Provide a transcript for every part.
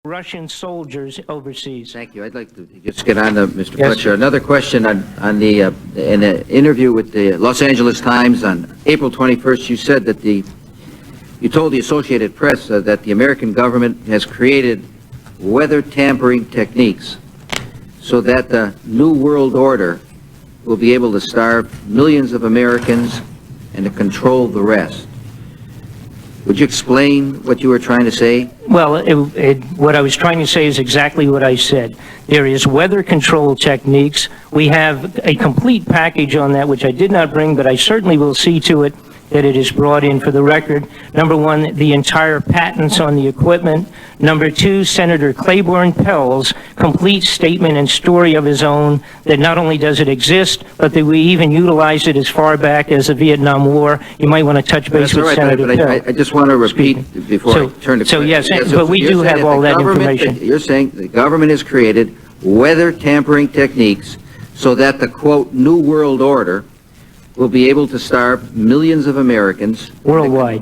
Russian soldiers overseas. Thank you. I'd like to just get on to Mr. Yes, Fletcher. sir. Another question on the in an interview with the Los Angeles Times on April 21st, you said that you told the Associated Press that the American government has created weather tampering techniques so that the New World Order will be able to starve millions of Americans and to control the rest. Would you explain what you were trying to say? Well, what I was trying to say is exactly what I said. There is weather control techniques. We have a complete package on that, which I did not bring, but I certainly will see to it that it is brought in for the record. Number one, the entire patents on the equipment. Number two, Senator Claiborne Pell's complete statement and story of his own that not only does it exist, but that we even utilized it as far back as the Vietnam War. You might want to touch base with Senator Pell. I just want to repeat before I turn to So yes, but we do have all that information. You're saying the government has created weather tampering techniques so that the, quote, New World Order will be able to starve millions of Americans. Worldwide.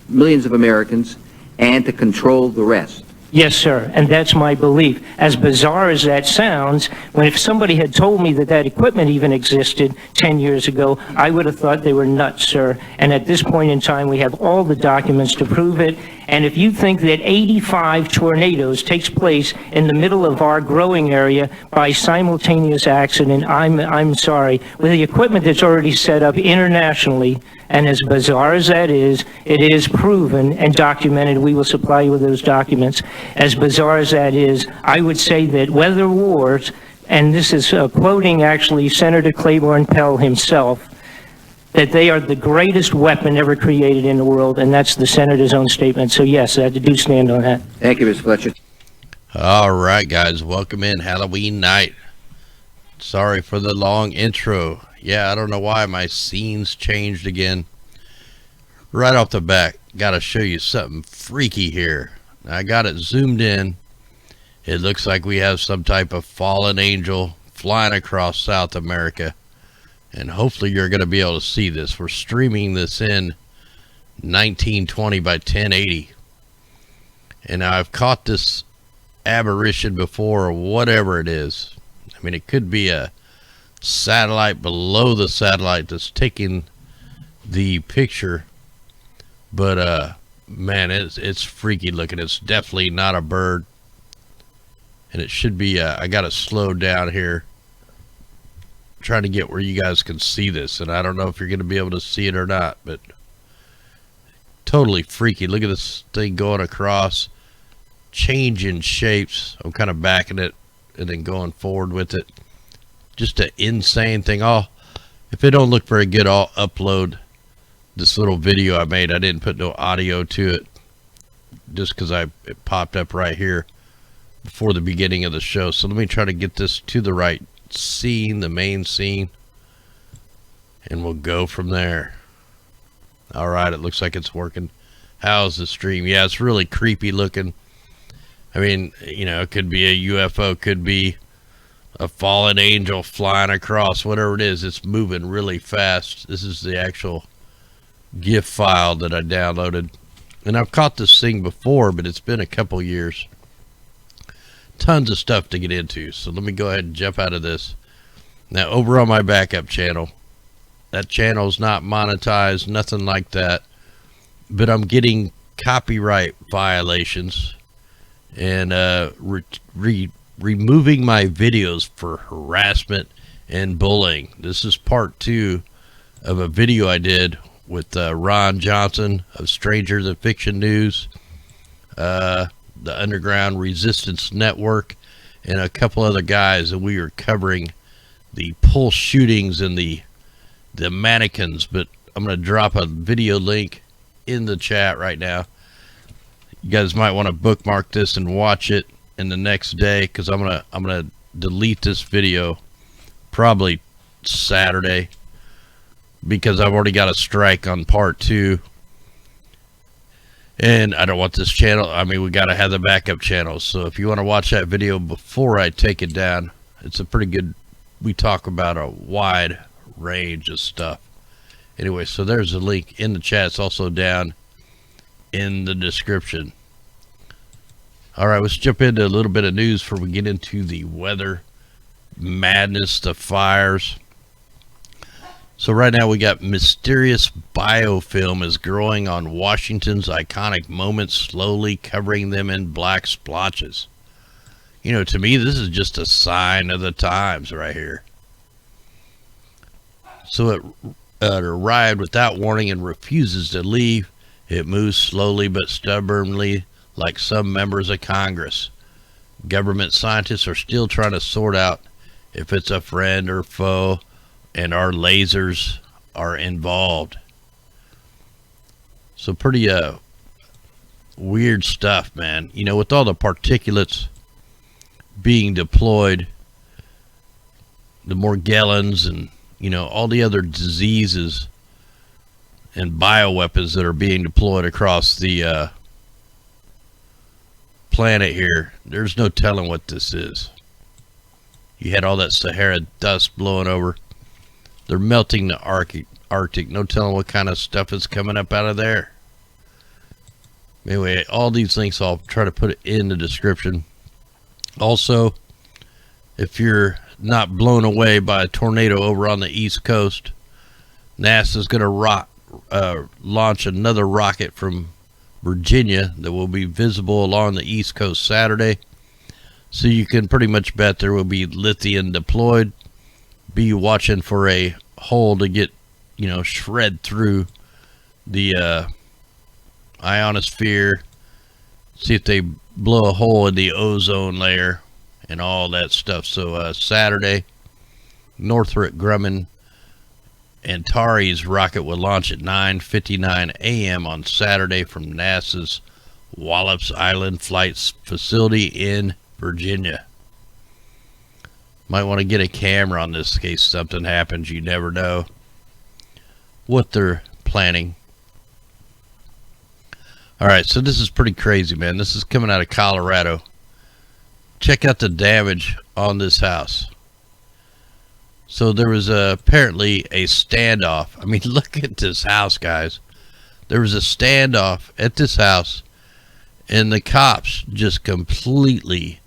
Millions of Americans, and to control the rest. Yes, sir, and that's my belief. As bizarre as that sounds, if somebody had told me that that equipment even existed 10 years ago, I would have thought they were nuts, sir. And at this point in time, we have all the documents to prove it. And if you think that 85 tornadoes takes place in the middle of our growing area by simultaneous accident, I'm sorry. With the equipment that's already set up internationally, and as bizarre as that is, it is proven and documented. We will supply you with those documents. As bizarre as that is, I would say that weather wars, and this is quoting actually Senator Claiborne Pell himself, that they are the greatest weapon ever created in the world, and that's the Senator's own statement. So yes, I do stand on that. Thank you, Mr. Fletcher. All right, guys, welcome in Halloween night. Sorry for the long intro. Yeah, I don't know why my scenes changed again. Right off the bat, gotta show you something freaky here. I got it zoomed in. It looks like we have some type of fallen angel flying across South America. And hopefully you're going to be able to see this. We're streaming this in 1920 by 1080. And I've caught this apparition before, or whatever it is. I mean, it could be a satellite below the satellite that's taking the picture. But, man, it's freaky looking. It's definitely not a bird. And it should be, I got it slowed down here, trying to get where you guys can see this, and I don't know if you're going to be able to see it or not, but totally freaky. Look at this thing going across, changing shapes. I'm kind of backing it and then going forward with it. Just an insane thing. If it don't look very good, I'll upload this little video I made. I didn't put no audio to it just because it popped up right here before the beginning of the show. So let me try to get this to the right scene, the main scene, and we'll go from there. All right, it looks like it's working. How's the stream? Yeah, it's really creepy looking. I mean, you know, it could be a UFO, could be a fallen angel flying across, whatever it is. It's moving really fast. This is the actual GIF file that I downloaded, and I've caught this thing before, but it's been a couple years. Tons of stuff to get into, so let me go ahead and jump out of this. Now, over on my backup channel, that channel is not monetized, nothing like that, but I'm getting copyright violations and removing my videos for harassment and bullying. This is part 2 of a video I did with Ron Johnson of Stranger Than Fiction News, the Underground Resistance Network, and a couple other guys, and we were covering the pulse shootings and the mannequins. But I'm going to drop a video link in the chat right now. You guys might want to bookmark this and watch it in the next day, because I'm gonna delete this video probably Saturday, because I've already got a strike on part 2. And I don't want this channel. I mean, we got to have the backup channels. So if you want to watch that video before I take it down, it's a pretty good, we talk about a wide range of stuff. Anyway, so there's a link in the chat. It's also down in the description. All right, let's jump into a little bit of news before we get into the weather madness, the fires. So right now we got mysterious biofilm is growing on Washington's iconic moments, slowly covering them in black splotches. You know, to me, this is just a sign of the times right here. So it arrived without warning and refuses to leave. It moves slowly but stubbornly, like some members of Congress. Government scientists are still trying to sort out if it's a friend or foe, and our lasers are involved. So pretty weird stuff, man. You know, with all the particulates being deployed, the Morgellons and, you know, all the other diseases and bioweapons that are being deployed across the planet here, there's no telling what this is. You had all that Sahara dust blowing over. They're melting the Arctic. No telling what kind of stuff is coming up out of there. Anyway, all these links I'll try to put it in the description. Also, if you're not blown away by a tornado over on the East Coast, NASA's going to launch another rocket from Virginia that will be visible along the East Coast Saturday. So you can pretty much bet there will be lithium deployed. Be watching for a hole to get, you know, shred through the ionosphere. See if they blow a hole in the ozone layer and all that stuff. So Saturday, Northrop Grumman Antares rocket will launch at 9:59 a.m. on Saturday from NASA's Wallops Island Flight Facility in Virginia. Might want to get a camera on this in case something happens. You never know what they're planning. Alright, so this is pretty crazy, man. This is coming out of Colorado. Check out the damage on this house. So there was apparently a standoff. I mean, look at this house, guys. There was a standoff at this house, and the cops just completely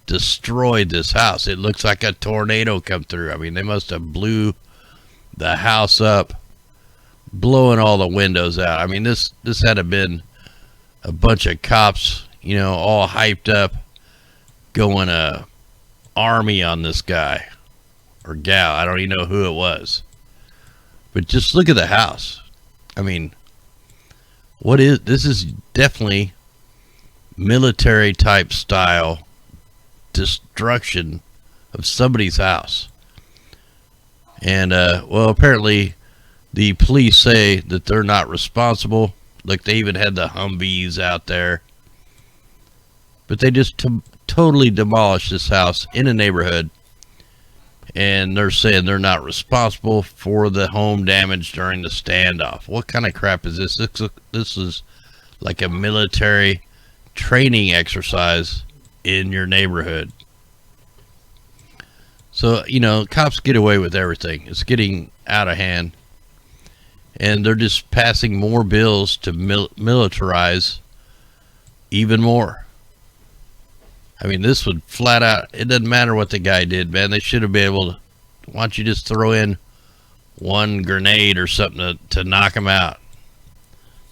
destroyed this house. It looks like a tornado come through. I mean, they must have blew the house up, blowing all the windows out. I mean, this had to have been a bunch of cops, you know, all hyped up, going army on this guy or gal. I don't even know who it was. But just look at the house. I mean, this is definitely military type style destruction of somebody's house. And well, apparently the police say that they're not responsible. Like, they even had the Humvees out there, but they just totally demolished this house in a neighborhood, and they're saying they're not responsible for the home damage during the standoff. What kind of crap is this? This is like a military training exercise in your neighborhood. So, you know, cops get away with everything. It's getting out of hand, and they're just passing more bills to militarize even more. I mean, this would flat out, it doesn't matter what the guy did, man. They should have been able to, why don't you just throw in one grenade or something to knock him out?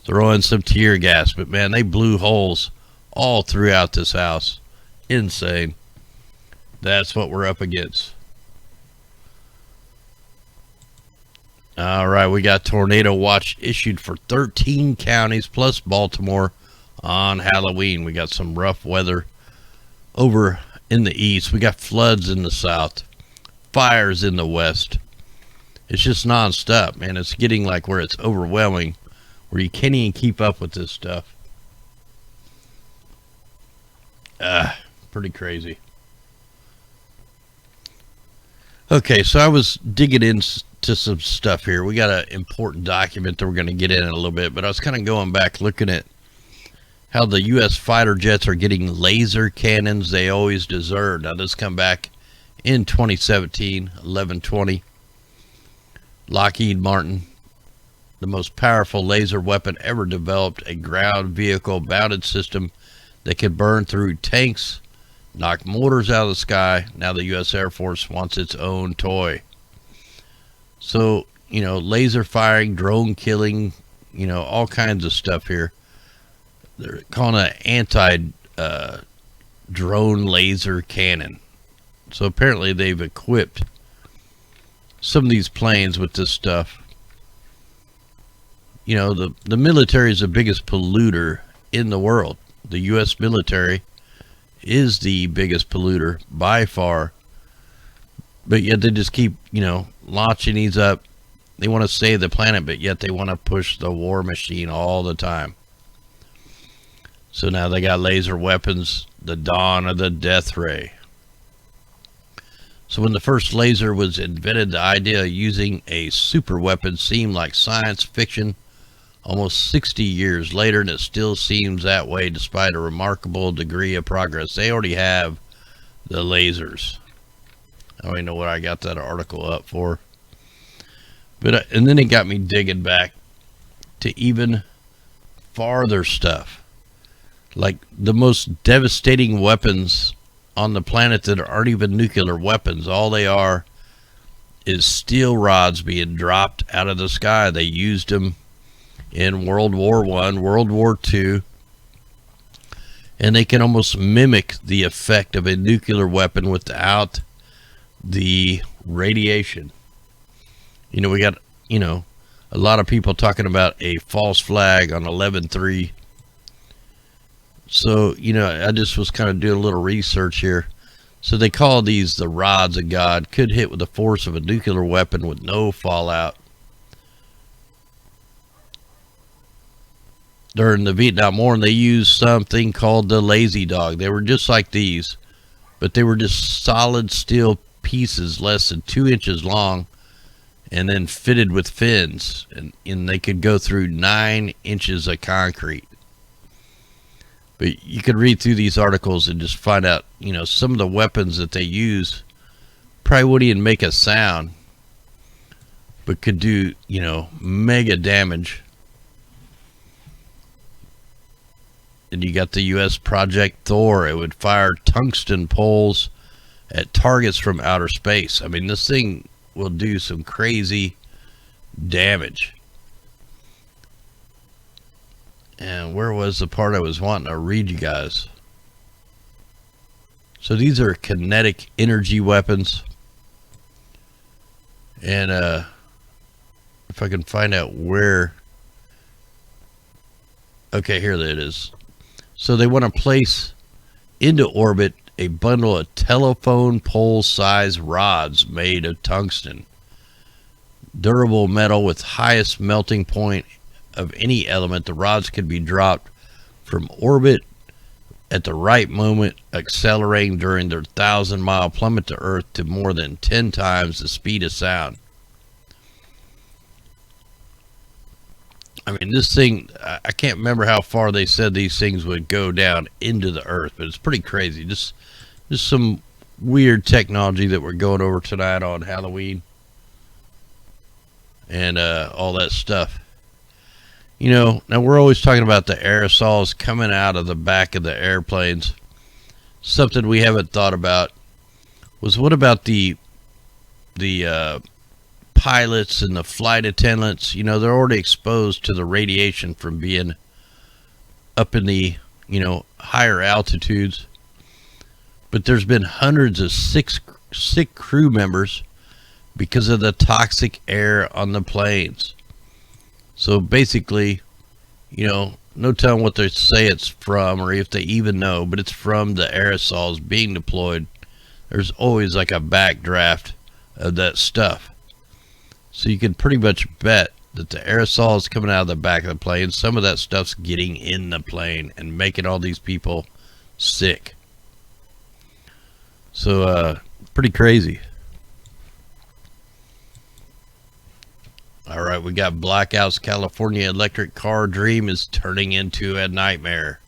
Throw in some tear gas. But, man, they blew holes all throughout this house. Insane. That's what we're up against. All right, we got tornado watch issued for 13 counties plus Baltimore on Halloween. We got some rough weather over in the east. We got floods in the south, fires in the west. It's just nonstop, man. It's getting like where it's overwhelming, where you can't even keep up with this stuff. Pretty crazy. Okay, so I was digging into some stuff here. We got an important document that we're going to get in a little bit, but I was kind of going back looking at how the U.S. fighter jets are getting laser cannons they always deserved. Now, this come back in 2017, 11/20. Lockheed Martin, the most powerful laser weapon ever developed, a ground vehicle mounted system that could burn through tanks, knock mortars out of the sky. Now the U.S. Air Force wants its own toy. So, laser firing, drone killing, all kinds of stuff here. They're calling it anti-drone laser cannon. So apparently they've equipped some of these planes with this stuff. The military is the biggest polluter in the world. The U.S. military is the biggest polluter by far. But yet they just keep, launching these up. They want to save the planet, but yet they want to push the war machine all the time. So now they got laser weapons, the dawn of the death ray. So when the first laser was invented, the idea of using a super weapon seemed like science fiction almost 60 years later, and it still seems that way despite a remarkable degree of progress. They already have the lasers. I don't even know what I got that article up for. But and then it got me digging back to even farther stuff. Like the most devastating weapons on the planet that aren't even nuclear weapons. All they are is steel rods being dropped out of the sky. They used them in World War I, World War II, and they can almost mimic the effect of a nuclear weapon without the radiation. We got, a lot of people talking about a false flag on 11/3. So, I just was kind of doing a little research here. So they call these the rods of God, could hit with the force of a nuclear weapon with no fallout. During the Vietnam War, and they used something called the lazy dog. They were just like these, but they were just solid steel pieces less than 2 inches long and then fitted with fins, and they could go through 9 inches of concrete. But you could read through these articles and just find out, some of the weapons that they use probably wouldn't even make a sound, but could do, mega damage. And you got the U.S. Project Thor. It would fire tungsten poles at targets from outer space. I mean, this thing will do some crazy damage. And where was the part I was wanting to read you guys? So these are kinetic energy weapons. And if I can find out where... Okay, here it is. So they want to place into orbit a bundle of telephone pole-sized rods made of tungsten. Durable metal with highest melting point of any element. The rods could be dropped from orbit at the right moment, accelerating during their 1,000-mile plummet to Earth to more than 10 times the speed of sound. I mean, this thing, I can't remember how far they said these things would go down into the earth, but it's pretty crazy. Just some weird technology that we're going over tonight on Halloween and all that stuff. Now we're always talking about the aerosols coming out of the back of the airplanes. Something we haven't thought about was, what about the pilots and the flight attendants? They're already exposed to the radiation from being up in the higher altitudes, but there's been hundreds of sick crew members because of the toxic air on the planes. So basically, no telling what they say it's from, or if they even know, but it's from the aerosols being deployed. There's always like a backdraft of that stuff. So you can pretty much bet that the aerosol is coming out of the back of the plane. Some of that stuff's getting in the plane and making all these people sick. So, pretty crazy. All right, we got blackouts. California electric car dream is turning into a nightmare.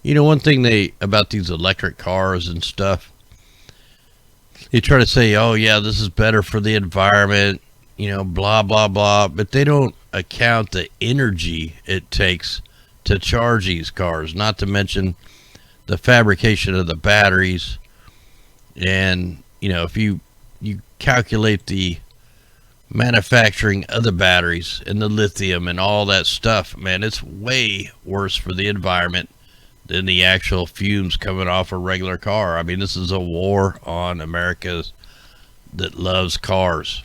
One thing about these electric cars and stuff, they try to say, oh yeah, this is better for the environment, blah, blah, blah. But they don't account the energy it takes to charge these cars. Not to mention the fabrication of the batteries. And, if you calculate the manufacturing of the batteries and the lithium and all that stuff, man, it's way worse for the environment than the actual fumes coming off a regular car. I mean, this is a war on America that loves cars.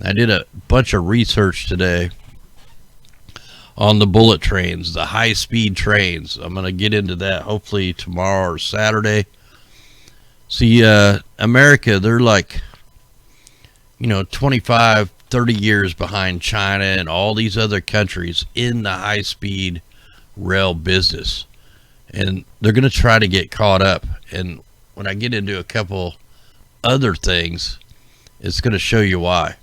I did a bunch of research today on the bullet trains, the high-speed trains. I'm going to get into that hopefully tomorrow or Saturday. See, America, they're like, 25, 30 years behind China and all these other countries in the high-speed rail business. And they're going to try to get caught up. And when I get into a couple other things, it's going to show you why.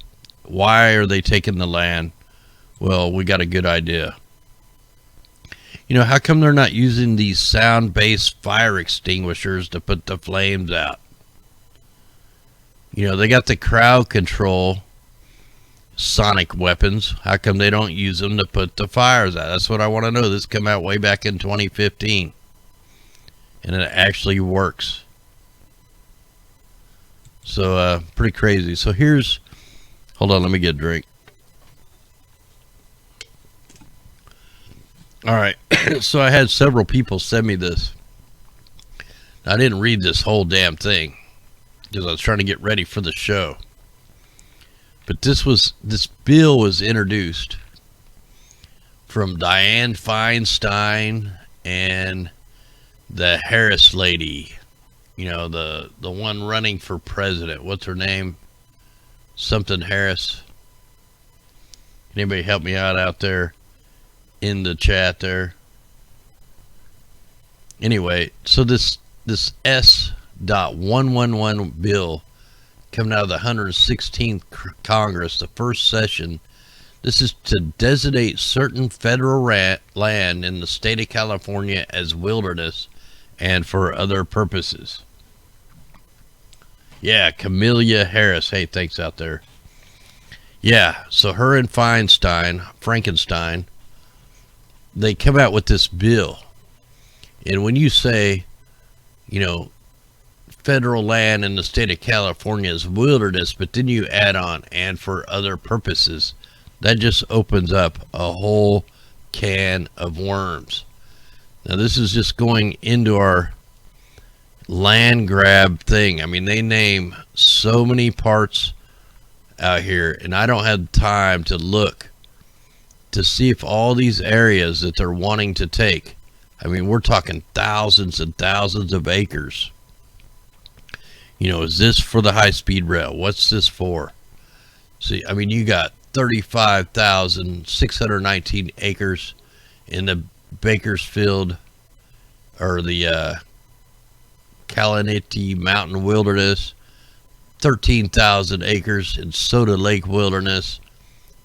Why are they taking the land? Well, we got a good idea. How come they're not using these sound-based fire extinguishers to put the flames out? They got the crowd control sonic weapons. How come they don't use them to put the fires out? That's what I want to know. This came out way back in 2015. And it actually works. So, pretty crazy. So hold on, let me get a drink. All right. So I had several people send me this. I didn't read this whole damn thing because I was trying to get ready for the show. But this bill was introduced from Dianne Feinstein and the Harris lady, the one running for president. What's her name? Something Harris. Anybody help me out there in the chat there? Anyway, so this S.111 bill coming out of the 116th Congress, the first session. This is to designate certain federal land in the state of California as wilderness and for other purposes. Yeah, Camellia Harris. Hey, thanks out there. Yeah, so her and Frankenstein, they come out with this bill. And when you say, federal land in the state of California is wilderness, but then you add on and for other purposes, that just opens up a whole can of worms. Now, this is just going into our land grab thing. I mean, they name so many parts out here, and I don't have time to look to see if all these areas that they're wanting to take, I mean, we're talking thousands and thousands of acres. Is this for the high-speed rail? What's this for? See, I mean, you got 35,619 acres in the Bakersfield or the Calamity Mountain Wilderness, 13,000 acres in Soda Lake Wilderness,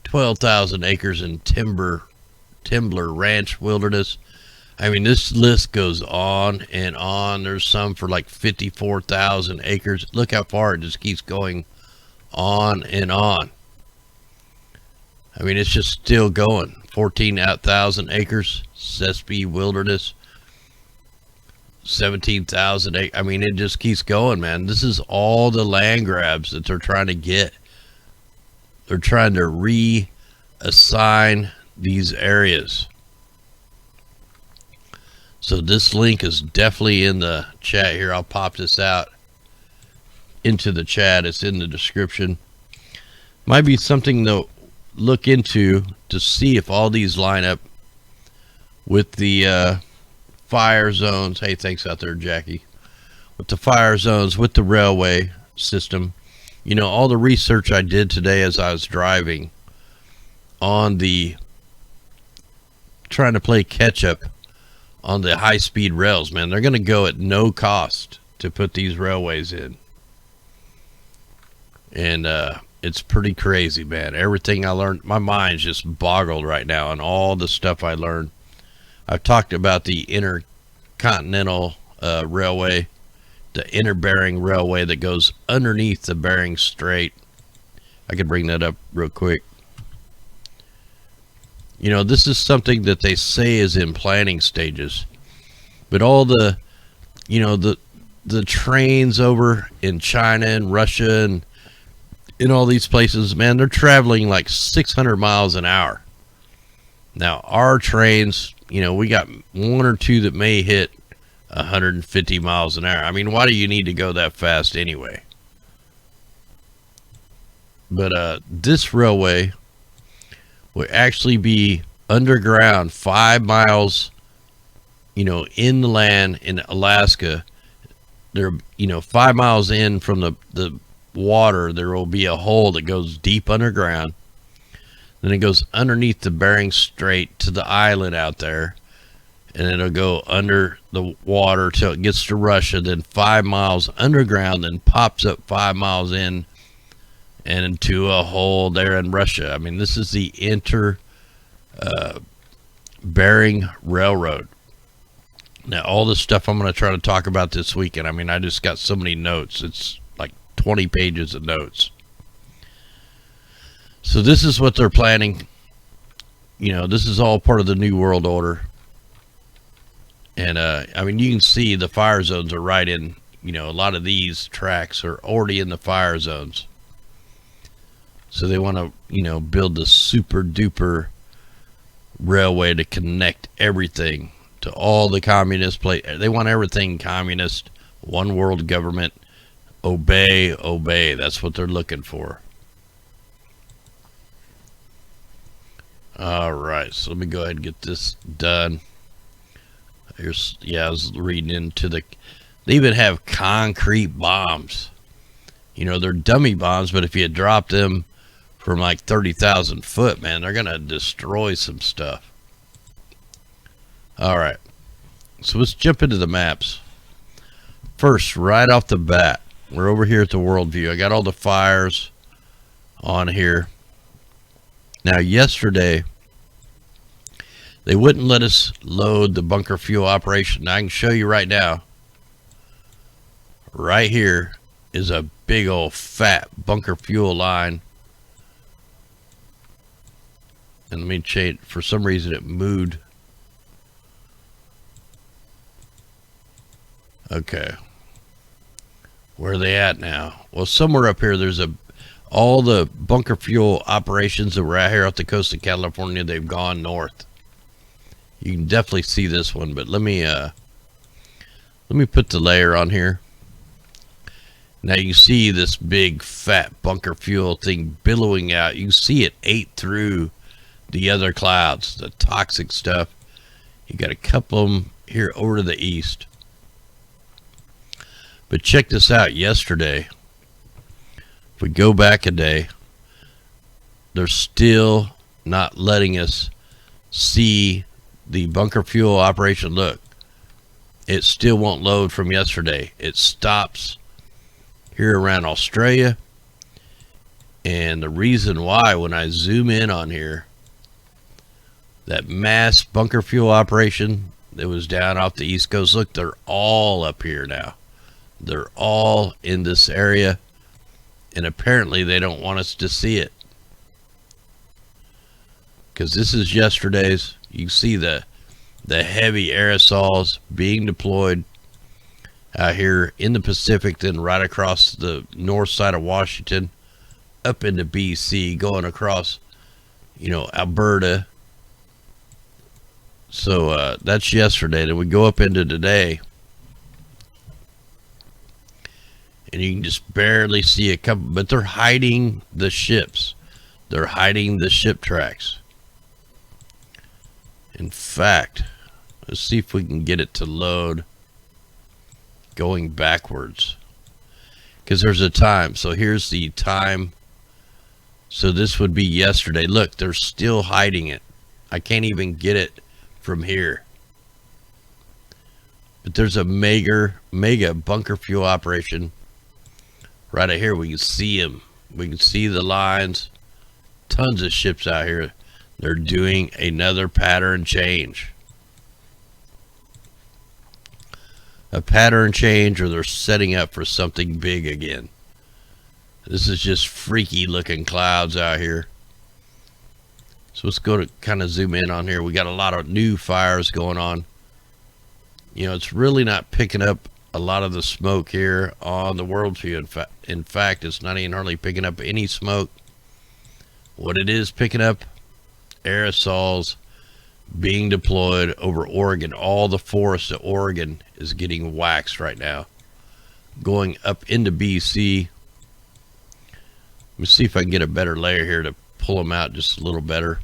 12,000 acres in Timber Ranch Wilderness. I mean, this list goes on and on. There's some for like 54,000 acres. Look how far it just keeps going on and on. I mean, it's just still going. 14,000 acres, Sespe Wilderness, 17,000 acres. I mean, it just keeps going, man. This is all the land grabs that they're trying to get. They're trying to reassign these areas. So this link is definitely in the chat here. I'll pop this out into the chat. It's in the description. Might be something to look into to see if all these line up with the fire zones. Hey, thanks out there, Jackie. With the fire zones, with the railway system. All the research I did today as I was driving on the trying to play catch up on the high-speed rails, man. They're going to go at no cost to put these railways in. And it's pretty crazy, man. Everything I learned, my mind's just boggled right now on all the stuff I learned. I've talked about the intercontinental railway, the inner Bering Railway that goes underneath the Bering Strait. I could bring that up real quick. This is something that they say is in planning stages, but all the the trains over in China and Russia and in all these places, man, they're traveling like 600 miles an hour. Now, our trains, we got one or two that may hit 150 miles an hour. I mean, why do you need to go that fast anyway? But this railway will actually be underground 5 miles, in the land in Alaska. There, 5 miles in from the water, there will be a hole that goes deep underground. Then it goes underneath the Bering Strait to the island out there. And it'll go under the water till it gets to Russia, then 5 miles underground, then pops up 5 miles in and into a hole there in Russia. I mean, this is the Bering Railroad. Now, all this stuff I'm going to try to talk about this weekend. I mean, I just got so many notes. It's like 20 pages of notes. So this is what they're planning. This is all part of the New World Order. And, I mean, you can see the fire zones are right in, a lot of these tracks are already in the fire zones. So they want to, build the super duper railway to connect everything to all the communist They want everything communist, one world government, obey. That's what they're looking for. All right, so let me go ahead and get this done. I was reading into they even have concrete bombs. They're dummy bombs, but if you drop them from like 30,000 foot, man, they're going to destroy some stuff. All right, so let's jump into the maps. First, right off the bat, we're over here at the worldview. I got all the fires on here. Now, yesterday, they wouldn't let us load the bunker fuel operation. Now, I can show you right now. Right here is a big old fat bunker fuel line. And let me change. For some reason, it moved. Okay. Where are they at now? Well, somewhere up here, there's all the bunker fuel operations that were out here off the coast of California, they've gone north. You can definitely see this one, but let me put the layer on here. Now you see this big fat bunker fuel thing billowing out. You can see it ate through the other clouds, the toxic stuff. You got a couple of them here over to the east. But check this out. Yesterday, if we go back a day, they're still not letting us see the bunker fuel operation. Look, it still won't load from yesterday. It stops here around Australia. And the reason why, when I zoom in on here, that mass bunker fuel operation that was down off the East Coast, look, they're all up here now. They're all in this area. And apparently they don't want us to see it. Because this is yesterday's. You see the heavy aerosols being deployed out here in the Pacific, then right across the north side of Washington, up into BC, going across, Alberta. So that's yesterday. Then we go up into today, and you can just barely see a couple, but they're hiding the ships. They're hiding the ship tracks. In fact, let's see if we can get it to load going backwards. Because there's a time. So here's the time. So this would be yesterday. Look, they're still hiding it. I can't even get it from here. But there's a mega bunker fuel operation right out here. We can see them. We can see the lines. Tons of ships out here. They're doing another pattern change. A pattern change, or they're setting up for something big again. This is just freaky looking clouds out here. So let's go to kind of zoom in on here. We got a lot of new fires going on. You know, it's really not picking up a lot of the smoke here on the worldview. In fact, it's not even hardly picking up any smoke. What it is picking up, aerosols being deployed over Oregon. All the forest of Oregon is getting waxed right now, going up into BC. Let me see if I can get a better layer here to pull them out just a little better.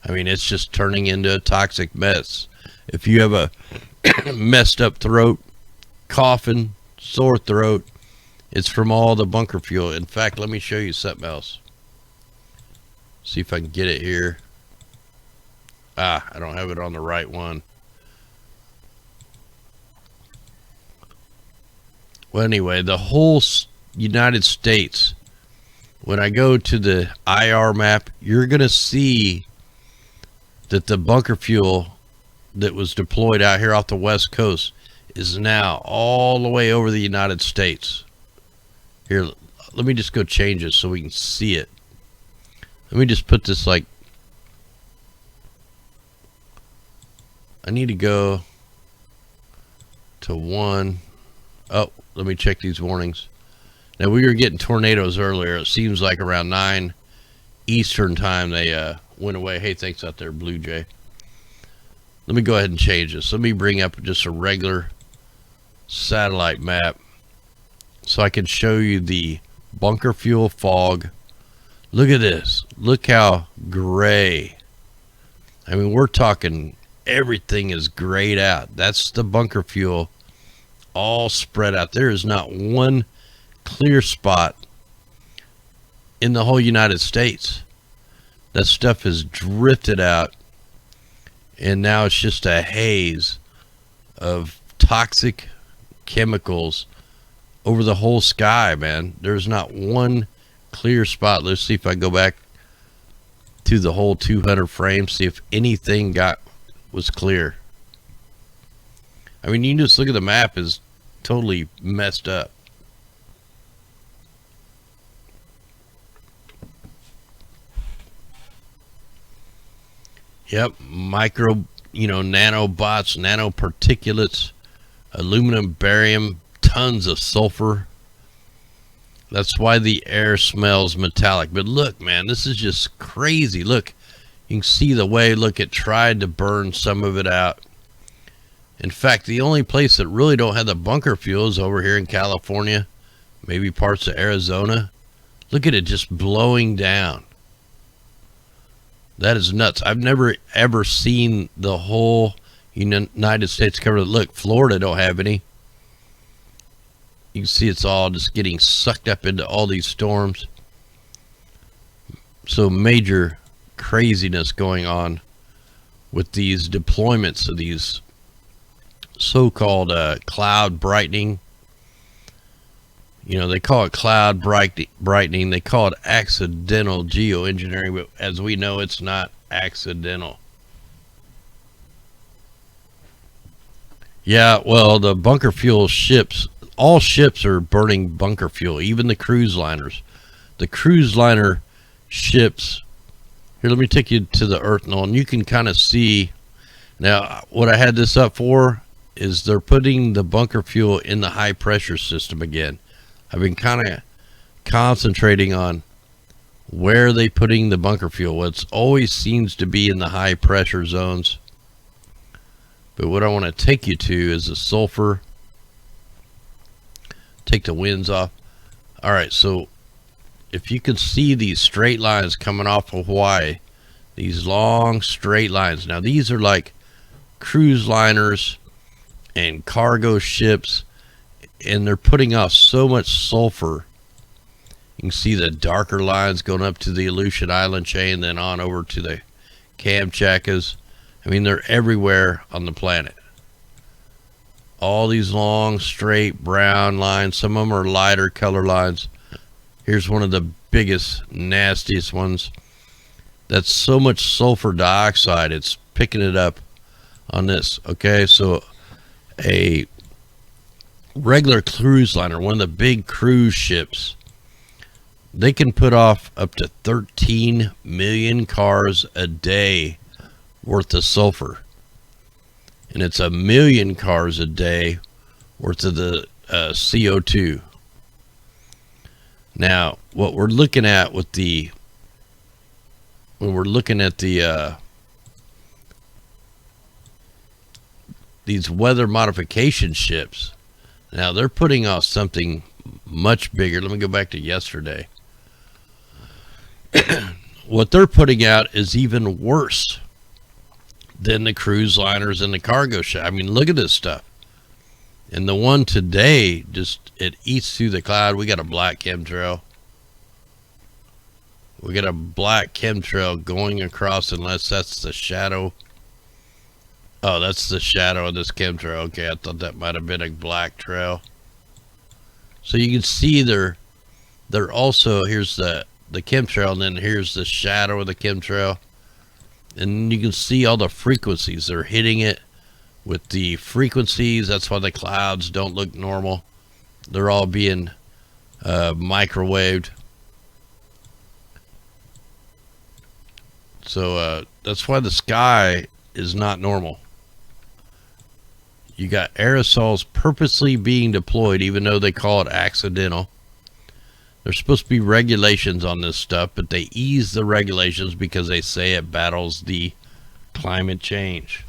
I mean, it's just turning into a toxic mess. If you have a messed up throat, coughing, sore throat, it's from all the bunker fuel. In fact, let me show you something else. See if I can get it here. I don't have it on the right one. Well, anyway, the whole United States, when I go to the IR map, you're going to see that the bunker fuel that was deployed out here off the West Coast is now all the way over the United States. Here, let me just go change it so we can see it. Let me just put this like, I need to go to 1. Oh, let me check these warnings. Now, we were getting tornadoes earlier. It seems like around 9 Eastern time they went away. Hey, thanks out there, Blue Jay. Let me go ahead and change this. Let me bring up just a regular satellite map so I can show you the bunker fuel fog. Look at this. Look how gray. I mean, we're talking everything is grayed out. That's the bunker fuel all spread out. There is not one clear spot in the whole United States. That stuff has drifted out, and now it's just a haze of toxic chemicals over the whole sky, man. There's not one clear spot. Let's see if I go back to the whole 200 frames, see if anything was clear. I mean, you can just look at the map, is totally messed up. Yep, micro, nanobots, nanoparticulates, aluminum, barium, tons of sulfur. That's why the air smells metallic. But look, man, this is just crazy. Look, you can see the way, look, it tried to burn some of it out. In fact, the only place that really don't have the bunker fuel is over here in California, maybe parts of Arizona. Look at it just blowing down. That is nuts. I've never ever seen the whole United States covered. Look, Florida don't have any. You can see it's all just getting sucked up into all these storms. So major craziness going on with these deployments of these so-called cloud brightening. They call it cloud brightening. They call it accidental geoengineering, but as we know, it's not accidental. Yeah, well, the bunker fuel ships, all ships are burning bunker fuel, even the cruise liners. The cruise liner ships, here, let me take you to the Earth-Null, and you can kind of see. Now, what I had this up for is they're putting the bunker fuel in the high pressure system again. I've been kind of concentrating on where they putting the bunker fuel. Well, it always seems to be in the high pressure zones. But what I want to take you to is the sulfur. Take the winds off. All right, so if you can see these straight lines coming off of Hawaii, these long straight lines. Now, these are like cruise liners and cargo ships, and they're putting off so much sulfur. You can see the darker lines going up to the Aleutian Island chain, then on over to the Kamchatkas. I mean, they're everywhere on the planet. All these long, straight, brown lines. Some of them are lighter color lines. Here's one of the biggest, nastiest ones. That's so much sulfur dioxide, it's picking it up on this. Okay, so a regular cruise liner, one of the big cruise ships, they can put off up to 13 million cars a day worth of sulfur, and it's 1 million cars a day worth of the CO2. Now, what we're looking at with the, when we're looking at the these weather modification ships, now they're putting off something much bigger. Let me go back to yesterday. What they're putting out is even worse than the cruise liners and the cargo ship. I mean, look at this stuff. And the one today, just, it eats through the cloud. We got a black chemtrail. We got a black chemtrail going across, unless that's the shadow. Oh, that's the shadow of this chemtrail. Okay, I thought that might have been a black trail. So you can see they're also, here's the chemtrail, and then here's the shadow of the chemtrail. And you can see all the frequencies. They're hitting it with the frequencies. That's why the clouds don't look normal. They're all being microwaved. So that's why the sky is not normal. You got aerosols purposely being deployed, even though they call it accidental. There's supposed to be regulations on this stuff, but they ease the regulations because they say it battles the climate change.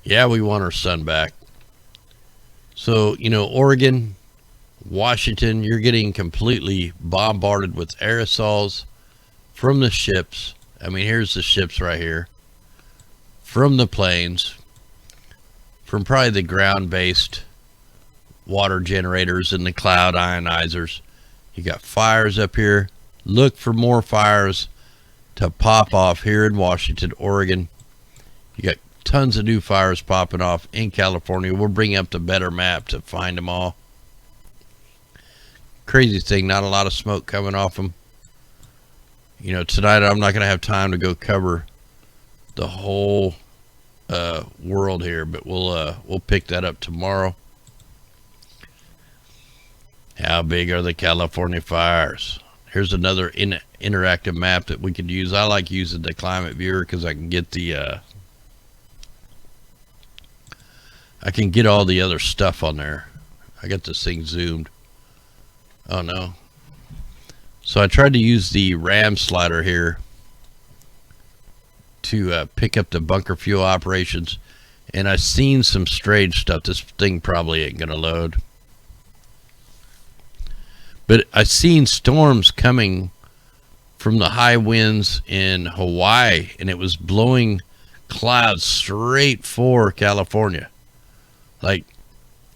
Yeah, we want our sun back. So, you know, Oregon, Washington, you're getting completely bombarded with aerosols from the ships. I mean, here's the ships right here. From the planes, from probably the ground-based water generators and the cloud ionizers. You got fires up here. Look for more fires to pop off here in Washington, Oregon. You got tons of new fires popping off in California. We'll bring up the better map to find them all. Crazy thing, not a lot of smoke coming off them. You know, tonight I'm not going to have time to go cover the whole world here, but we'll pick that up tomorrow. How big are the California fires? Here's another interactive map that we could use. I like using the climate viewer because I can get the I can get all the other stuff on there. I got this thing zoomed. Oh no. So I tried to use the RAM slider here to pick up the bunker fuel operations, and I've seen some strange stuff. This thing probably ain't gonna load. But I've seen storms coming from the high winds in Hawaii, and it was blowing clouds straight for California. Like,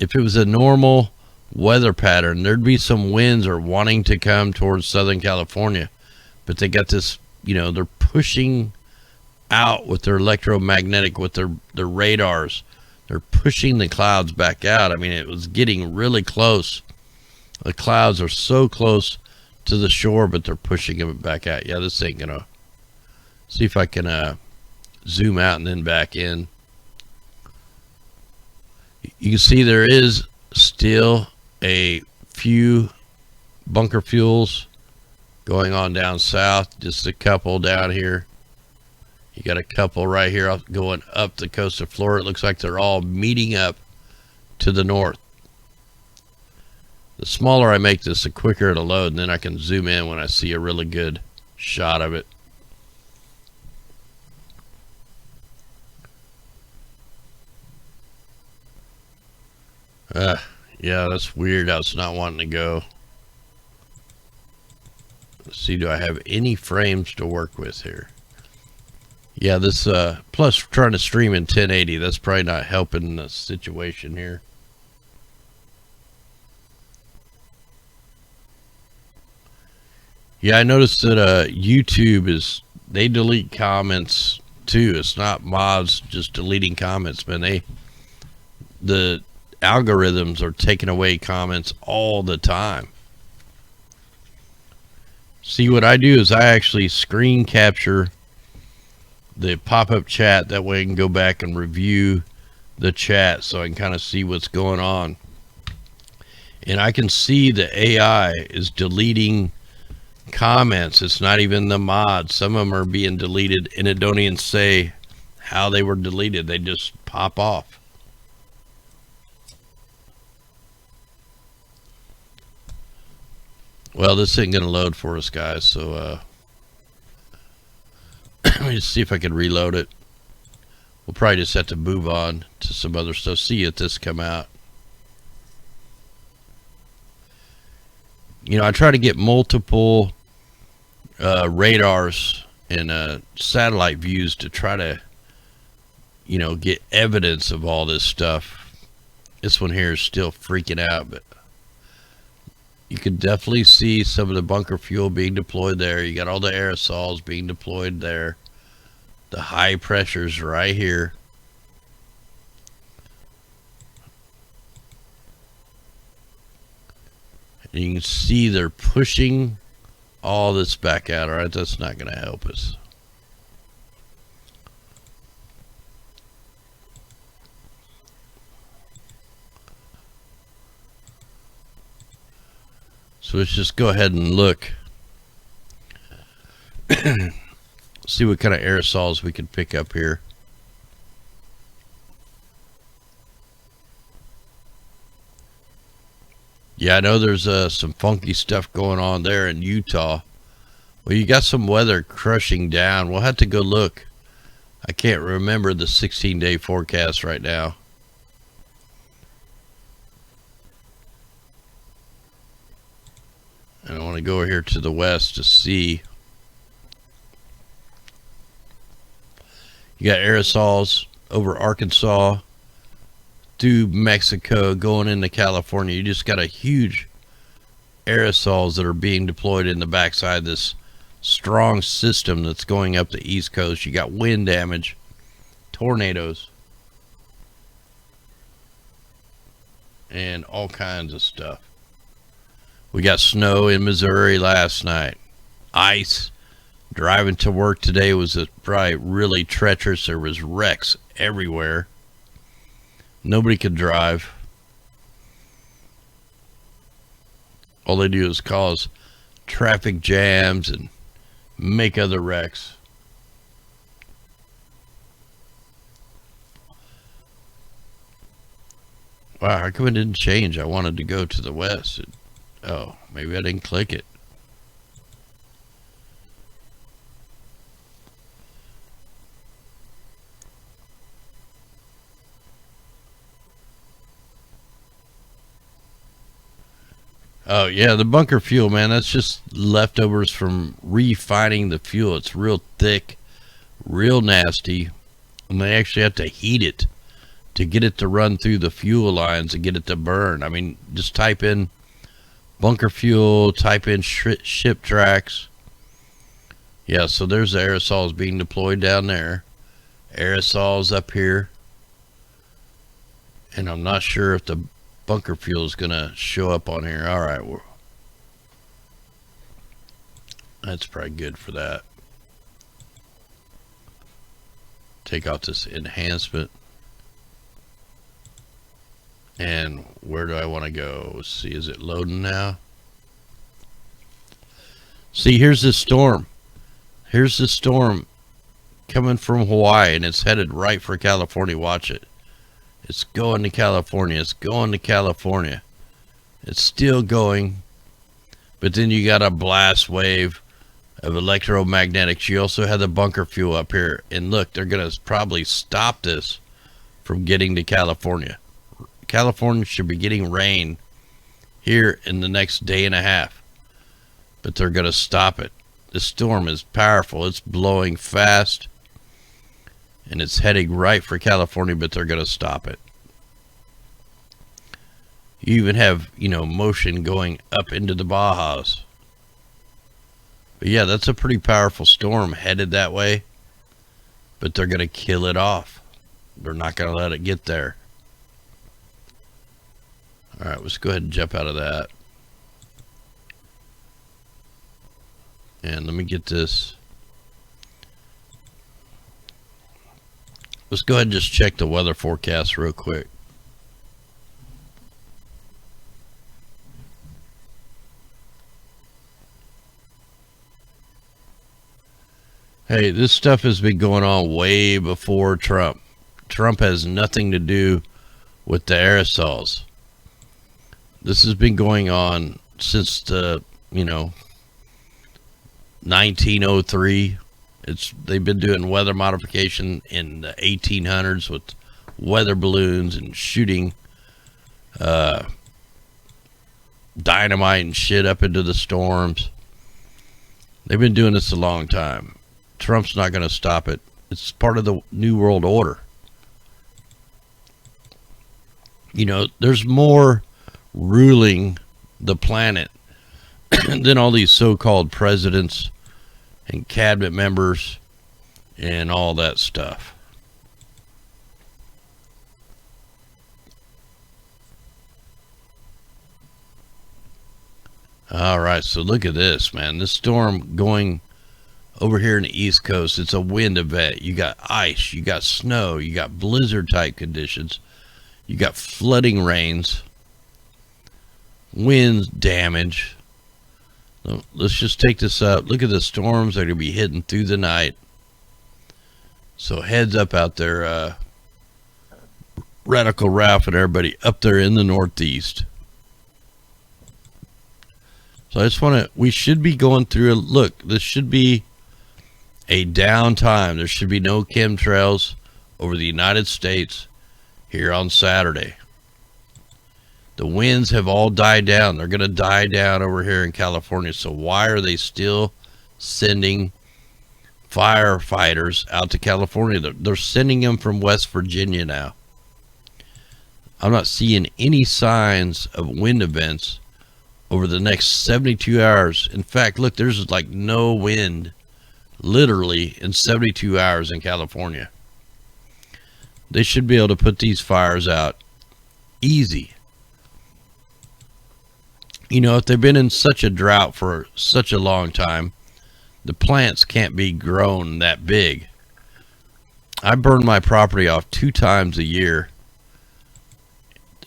if it was a normal weather pattern, there'd be some winds or wanting to come towards Southern California. But they got this, you know, they're pushing out with their electromagnetic, with their radars. They're pushing the clouds back out. I mean, it was getting really close. The clouds are so close to the shore, but they're pushing them back out. Yeah, this ain't gonna. See if I can zoom out and then back in. You can see there is still a few bunker fuels going on down south. Just a couple down here. You got a couple right here going up the coast of Florida. It looks like they're all meeting up to the north. The smaller I make this, the quicker it'll load, and then I can zoom in when I see a really good shot of it. Yeah, that's weird. I was not wanting to go. Let's see, do I have any frames to work with here? Yeah, this, plus trying to stream in 1080, that's probably not helping the situation here. Yeah, I noticed that YouTube they delete comments too. It's not mods just deleting comments, man. The algorithms are taking away comments all the time. See, what I do is I actually screen capture the pop-up chat. That way I can go back and review the chat so I can kind of see what's going on. And I can see the AI is deleting comments. It's not even the mods. Some of them are being deleted, and it don't even say how they were deleted. They just pop off. Well, this ain't gonna load for us, guys, so let me just see if I can reload it. We'll probably just have to move on to some other stuff. See if this come out. You know, I try to get multiple radars and satellite views to try to, you know, get evidence of all this stuff. This one here is still freaking out, but you can definitely see some of the bunker fuel being deployed there. You got all the aerosols being deployed there. The high pressures right here. And you can see they're pushing all this back out. All right, that's not going to help us. So let's just go ahead and look. See what kind of aerosols we can pick up here. Yeah, I know there's some funky stuff going on there in Utah. Well, you got some weather crushing down. We'll have to go look. I can't remember the 16-day forecast right now. And I want to go over here to the west to see. You got aerosols over Arkansas, through Mexico, going into California. You just got a huge aerosols that are being deployed in the backside of this strong system that's going up the East Coast. You got wind damage, tornadoes, and all kinds of stuff. We got snow in Missouri last night. Ice. Driving to work today was probably really treacherous. There was wrecks everywhere. Nobody could drive. All they do is cause traffic jams and make other wrecks. Wow, how come it didn't change? I wanted to go to the west. Oh, maybe I didn't click it. Oh, yeah, the bunker fuel, man, that's just leftovers from refining the fuel. It's real thick, real nasty, and they actually have to heat it to get it to run through the fuel lines and get it to burn. I mean, just type in bunker fuel, type in ship tracks. Yeah, so there's the aerosols being deployed down there. Aerosols up here. And I'm not sure if the bunker fuel is going to show up on here. All right. Well, that's probably good for that. Take out this enhancement. And where do I want to go? Let's see, is it loading now? See, here's this storm. Here's the storm coming from Hawaii, and it's headed right for California. Watch it. It's going to California. It's going to California. It's still going. But then you got a blast wave of electromagnetics. You also have the bunker fuel up here. And look, they're going to probably stop this from getting to California. California should be getting rain here in the next day and a half. But they're going to stop it. This storm is powerful. It's blowing fast. And it's heading right for California, but they're going to stop it. You even have, you know, motion going up into the Bajas. But yeah, that's a pretty powerful storm headed that way. But they're going to kill it off. They're not going to let it get there. All right, let's go ahead and jump out of that. And let me get this. Let's go ahead and just check the weather forecast real quick. Hey, this stuff has been going on way before Trump. Trump has nothing to do with the aerosols. This has been going on since the, 1903. They've been doing weather modification in the 1800s with weather balloons and shooting dynamite and shit up into the storms. They've been doing this a long time. Trump's not going to stop it. It's part of the New World Order. There's more ruling the planet than all these so-called presidents and cabinet members and all that stuff. All right, so look at this, man. This storm going over here in the East Coast, it's a wind event. You got ice, you got snow, you got blizzard-type conditions, you got flooding rains, winds, damage. Let's just take this up. Look at the storms that are going to be hitting through the night. So heads up out there, Radical Ralph and everybody up there in the Northeast. So I just want to, we should be going through look, this should be a downtime. There should be no chemtrails over the United States here on Saturday. The winds have all died down. They're going to die down over here in California. So why are they still sending firefighters out to California? They're sending them from West Virginia now. I'm not seeing any signs of wind events over the next 72 hours. In fact, look, there's like no wind literally in 72 hours in California. They should be able to put these fires out easy. If they've been in such a drought for such a long time, the plants can't be grown that big. I burn my property off 2 times a year.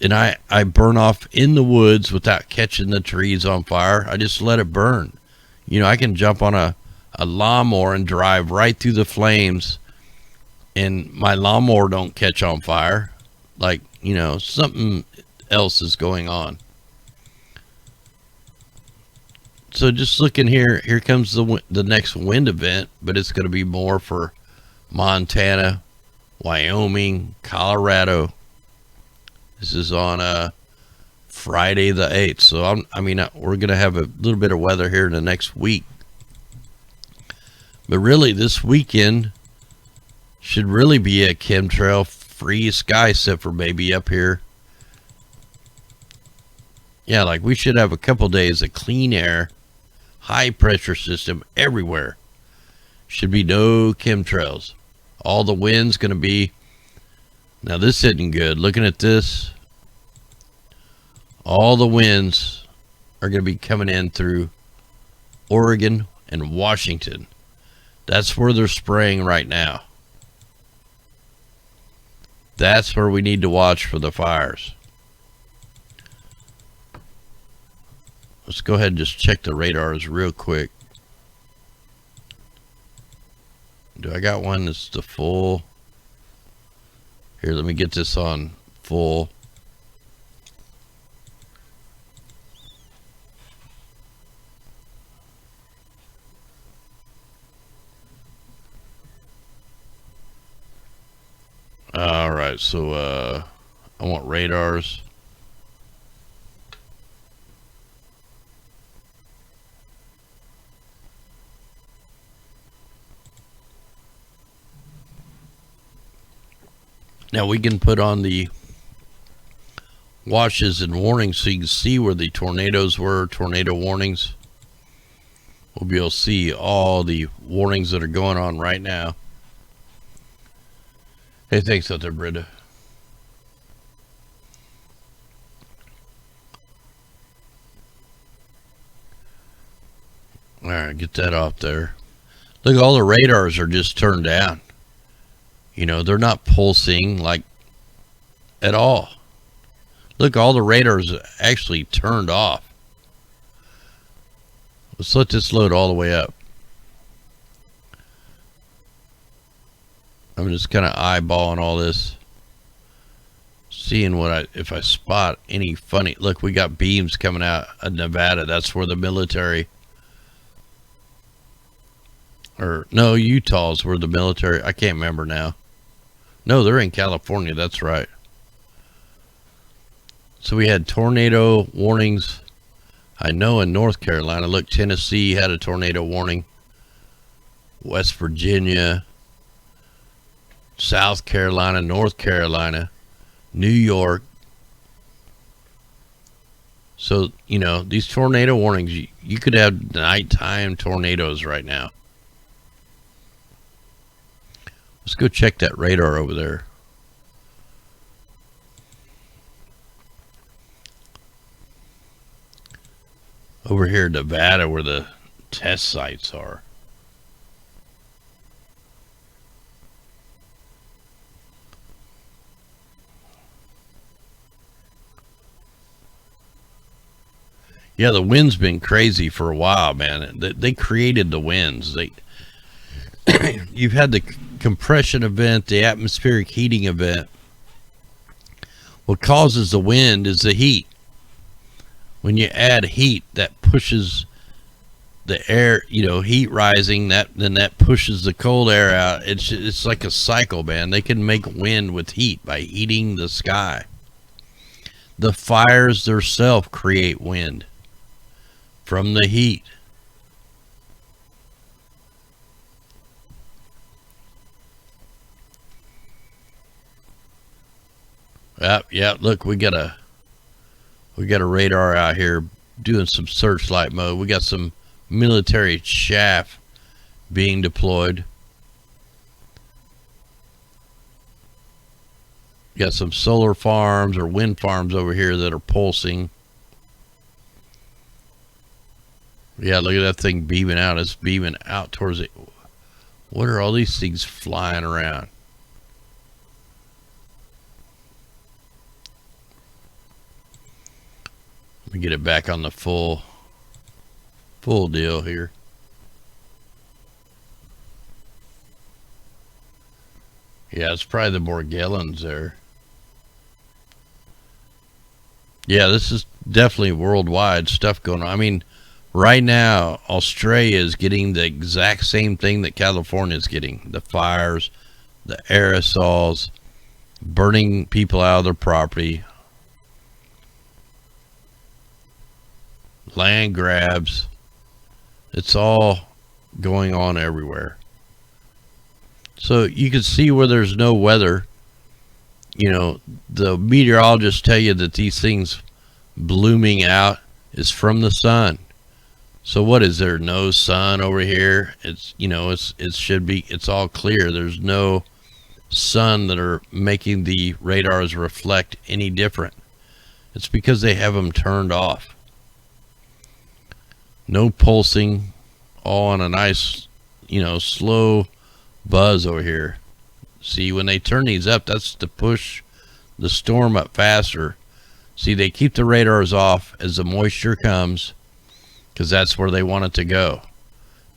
And I burn off in the woods without catching the trees on fire. I just let it burn. I can jump on a lawnmower and drive right through the flames, and my lawnmower don't catch on fire. Like, something else is going on. So just looking here comes the next wind event, but it's going to be more for Montana, Wyoming, Colorado. This is on Friday the 8th. So we're going to have a little bit of weather here in the next week. But really, this weekend should really be a chemtrail free sky, except for maybe up here. Yeah, like we should have a couple days of clean air, high pressure system everywhere. Should be no chemtrails. All the wind's going to be, now this isn't good. Looking at this, all the winds are going to be coming in through Oregon and Washington. That's where they're spraying right now. That's where we need to watch for the fires. Let's go ahead and just check the radars real quick. Do I got one that's the full? Here, let me get this on full. All right, so I want radars. Now we can put on the watches and warnings so you can see where the tornadoes were, tornado warnings. We'll be able to see all the warnings that are going on right now. Hey, thanks out there, Britta. All right, get that off there. Look, all the radars are just turned down. They're not pulsing like at all. Look, all the radars are actually turned off. Let's let this load all the way up. I'm just kind of eyeballing all this, seeing if I spot any funny. Look, we got beams coming out of Nevada. That's where the military, or no, Utah's where the military. I can't remember now. No, they're in California. That's right. So we had tornado warnings. I know in North Carolina. Look, Tennessee had a tornado warning. West Virginia, South Carolina, North Carolina, New York. So, you know, these tornado warnings, you could have nighttime tornadoes right now. Let's go check that radar over there. Over here in Nevada where the test sites are. Yeah, the wind's been crazy for a while, man. They created the winds. You've had the compression event, the atmospheric heating event. What causes the wind is the heat. When you add heat, that pushes the air, you know, heat rising, then that pushes the cold air out. It's like a cycle, man. They can make wind with heat by heating the sky. The fires themselves create wind from the heat. Yep, look, we got a radar out here doing some searchlight mode. We got some military chaff being deployed. Got some solar farms or wind farms over here that are pulsing. Yeah, look at that thing beaming out. It's beaming out towards it. What are all these things flying around? Let me get it back on the full deal here. Yeah, it's probably the Morgellons there. Yeah, this is definitely worldwide stuff going on. I mean, right now, Australia is getting the exact same thing that California is getting. The fires, the aerosols, burning people out of their property, land grabs. It's all going on everywhere. So you can see where there's no weather. You know, the meteorologists tell you that these things blooming out is from the sun. So what is there? No sun over here? It's, you know, it should be, it's all clear. There's no sun that are making the radars reflect any different. It's because they have them turned off. No pulsing, all on a nice, you know, slow buzz over here. See, when they turn these up, that's to push the storm up faster. See, they keep the radars off as the moisture comes because that's where they want it to go.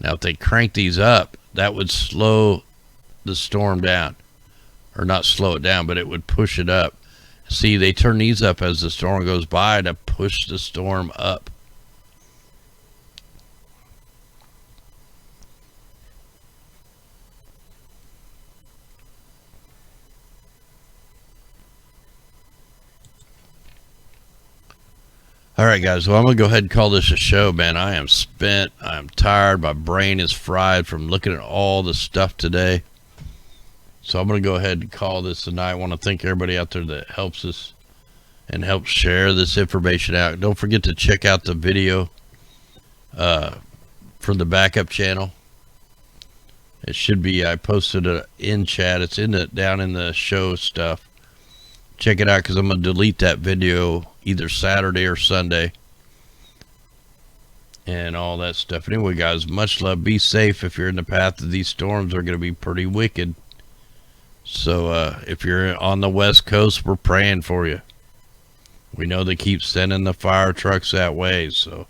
Now, if they crank these up, that would slow the storm down. Or not slow it down, but it would push it up. See, they turn these up as the storm goes by to push the storm up. All right, guys. Well, I'm going to go ahead and call this a show, man. I am spent. I'm tired. My brain is fried from looking at all the stuff today. So I'm going to go ahead and call this tonight. I want to thank everybody out there that helps us and helps share this information out. Don't forget to check out the video from the backup channel. It should be, I posted it in chat. It's down in the show stuff. Check it out because I'm going to delete that video either Saturday or Sunday and all that stuff. Anyway, guys, much love. Be safe. If you're in the path of these storms, they're going to be pretty wicked. So if you're on the West Coast, we're praying for you. We know they keep sending the fire trucks that way. So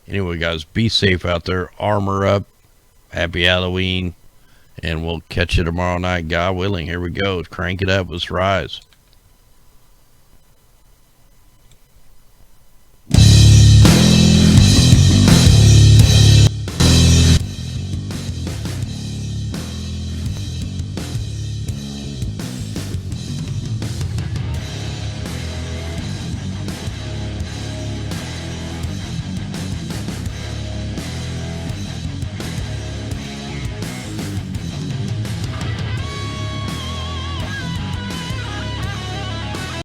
anyway, guys, be safe out there. Armor up. Happy Halloween. And we'll catch you tomorrow night, God willing. Here we go. Crank it up. Let's rise.